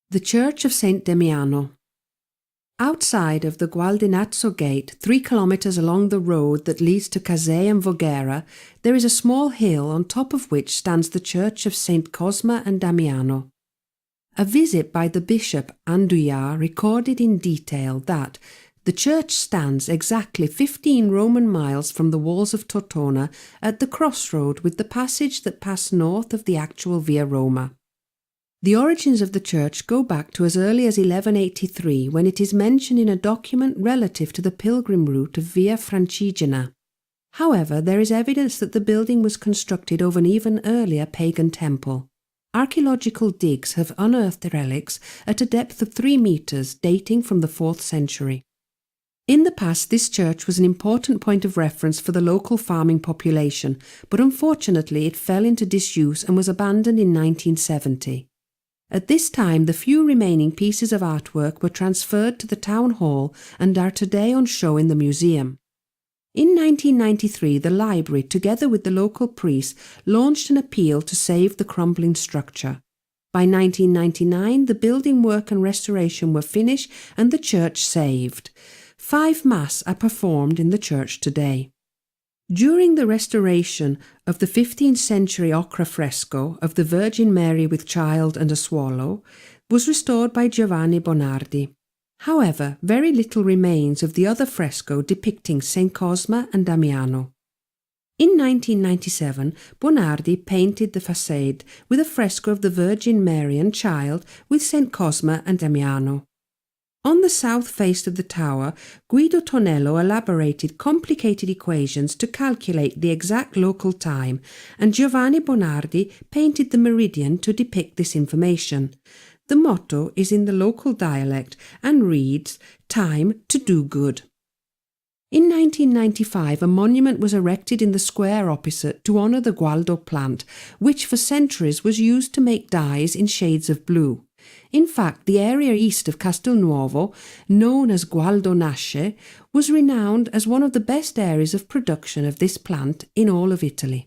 The Church of Saint Damiano. Outside of the Gualdinazzo Gate, 3 kilometres along the road that leads to Casei and Voghera, there is a small hill on top of which stands the Church of Saint Cosma and Damiano. A visit by the Bishop Andouillard recorded in detail that the church stands exactly 15 Roman miles from the walls of Tortona at the crossroad with the passage that passed north of the actual Via Roma. The origins of the church go back to as early as 1183, when it is mentioned in a document relative to the pilgrim route of Via Francigena. However, there is evidence that the building was constructed over an even earlier pagan temple. Archaeological digs have unearthed relics at a depth of 3 metres dating from the 4th century. In the past, this church was an important point of reference for the local farming population, but unfortunately it fell into disuse and was abandoned in 1970. At this time, the few remaining pieces of artwork were transferred to the town hall and are today on show in the museum. In 1993, the library, together with the local priests, launched an appeal to save the crumbling structure. By 1999, the building work and restoration were finished and the church saved. 5 Mass are performed in the church today. During the restoration of the 15th century ochre fresco of the Virgin Mary with Child and a Swallow was restored by Giovanni Bonardi. However, very little remains of the other fresco depicting Saint Cosma and Damiano. In 1997, Bonardi painted the facade with a fresco of the Virgin Mary and Child with Saint Cosma and Damiano. On the south face of the tower, Guido Tonello elaborated complicated equations to calculate the exact local time, and Giovanni Bonardi painted the meridian to depict this information. The motto is in the local dialect and reads, "Time to do good." In 1995, a monument was erected in the square opposite to honour the gualdo plant, which for centuries was used to make dyes in shades of blue. In fact, the area east of Castelnuovo, known as Gualdo Nasce, was renowned as one of the best areas of production of this plant in all of Italy.